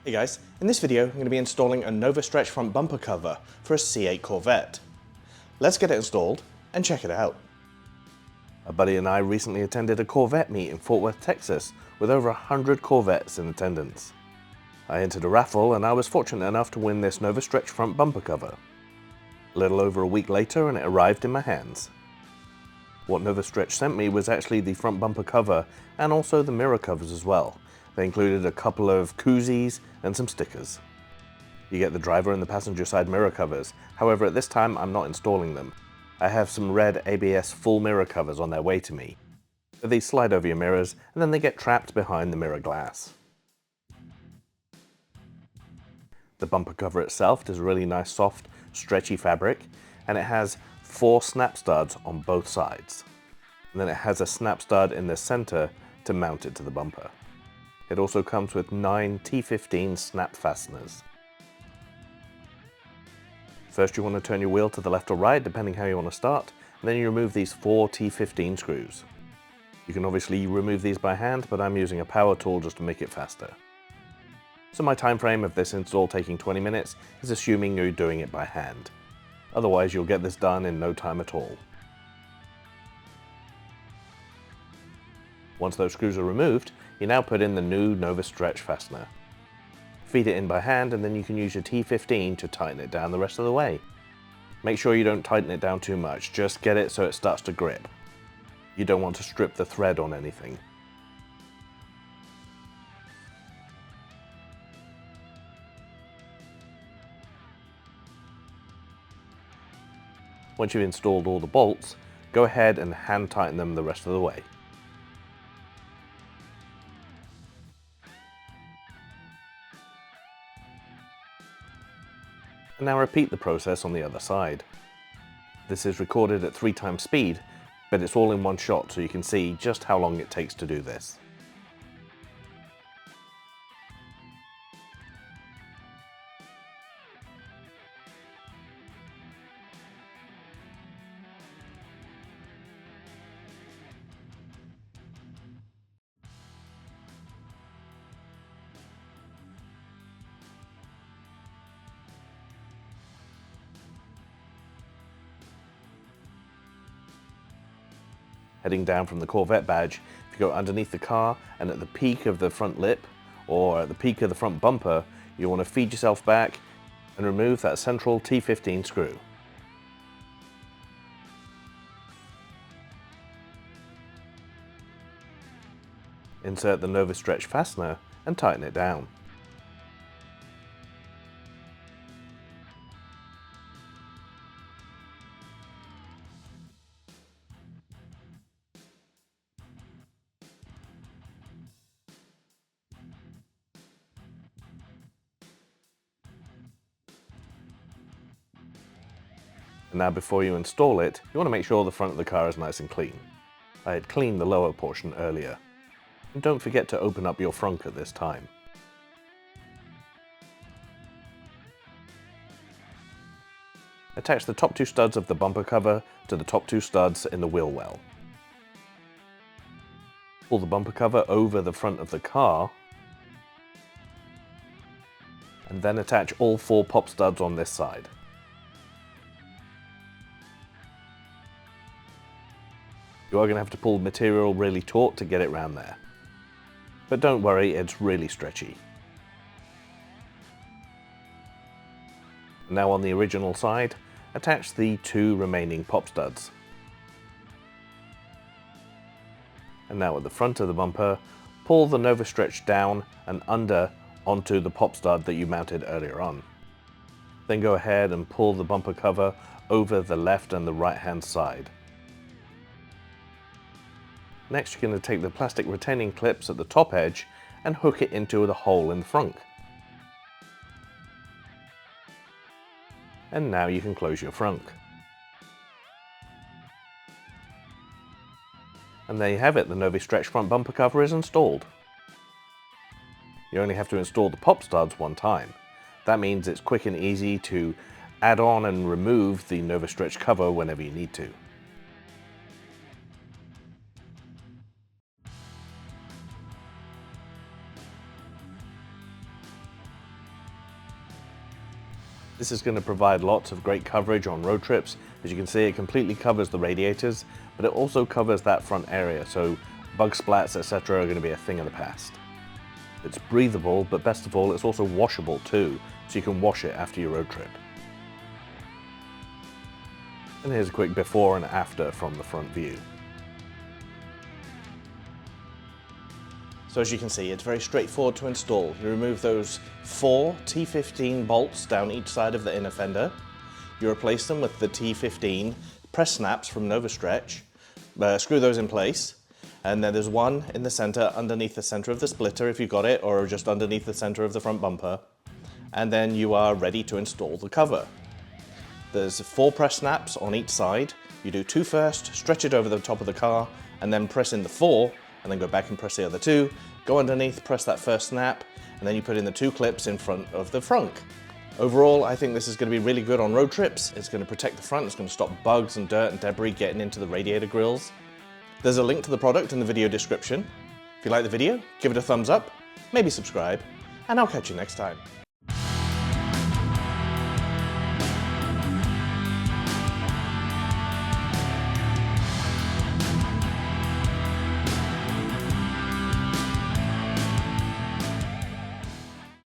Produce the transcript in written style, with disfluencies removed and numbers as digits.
Hey guys, in this video I'm going to be installing a Novistretch front bumper cover for a C8 Corvette. Let's get it installed and check it out. A buddy and I recently attended a Corvette meet in Fort Worth, Texas with over 100 Corvettes in attendance. I entered a raffle and I was fortunate enough to win this Novistretch front bumper cover. A little over a week later and it arrived in my hands. What Novistretch sent me was actually the front bumper cover and also the mirror covers as well. They included a couple of koozies and some stickers. You get the driver and the passenger side mirror covers, however at this time I'm not installing them. I have some red ABS full mirror covers on their way to me. These slide over your mirrors and then they get trapped behind the mirror glass. The bumper cover itself is a really nice soft, stretchy fabric, and it has 4 snap studs on both sides. And then it has a snap stud in the center to mount it to the bumper. It also comes with 9 T15 snap fasteners. First you want to turn your wheel to the left or right depending how you want to start, and then you remove these 4 T15 screws. You can obviously remove these by hand, but I'm using a power tool just to make it faster. So my time frame of this install taking 20 minutes is assuming you're doing it by hand. Otherwise you'll get this done in no time at all. Once those screws are removed, you now put in the new Novistretch fastener. Feed it in by hand and then you can use your T15 to tighten it down the rest of the way. Make sure you don't tighten it down too much, just get it so it starts to grip. You don't want to strip the thread on anything. Once you've installed all the bolts, go ahead and hand tighten them the rest of the way. And now repeat the process on the other side. This is recorded at 3 times speed, but it's all in one shot so you can see just how long it takes to do this. Heading down from the Corvette badge, if you go underneath the car and at the peak of the front lip or at the peak of the front bumper, you want to feed yourself back and remove that central T15 screw. Insert the Novistretch fastener and tighten it down. And now before you install it, you want to make sure the front of the car is nice and clean. I had cleaned the lower portion earlier. And don't forget to open up your frunk at this time. Attach the top 2 studs of the bumper cover to the top 2 studs in the wheel well. Pull the bumper cover over the front of the car and then attach all 4 pop studs on this side. You are going to have to pull material really taut to get it round there. But don't worry, it's really stretchy. Now on the original side, attach the 2 remaining pop studs. And now at the front of the bumper, pull the Novistretch down and under onto the pop stud that you mounted earlier on. Then go ahead and pull the bumper cover over the left and the right hand side. Next you're going to take the plastic retaining clips at the top edge and hook it into the hole in the frunk. And now you can close your frunk. And there you have it, the Novistretch front bumper cover is installed. You only have to install the pop studs one time. That means it's quick and easy to add on and remove the Novistretch cover whenever you need to. This is going to provide lots of great coverage on road trips. As you can see, it completely covers the radiators, but it also covers that front area, so bug splats, etc. are going to be a thing of the past. It's breathable, but best of all, it's also washable too, so you can wash it after your road trip. And here's a quick before and after from the front view. So as you can see, it's very straightforward to install. You remove those 4 T15 bolts down each side of the inner fender. You replace them with the T15 press snaps from Novistretch. Screw those in place. And then there's one in the center, underneath the center of the splitter if you've got it, or just underneath the center of the front bumper. And then you are ready to install the cover. There's 4 press snaps on each side. You do 2 first, stretch it over the top of the car, and then press in the 4, and then go back and press the other 2. Go underneath, press that first snap, and then you put in the 2 clips in front of the frunk. Overall, I think this is going to be really good on road trips. It's going to protect the front, it's going to stop bugs and dirt and debris getting into the radiator grills. There's a link to the product in the video description. If you like the video, give it a thumbs up, maybe subscribe, and I'll catch you next time.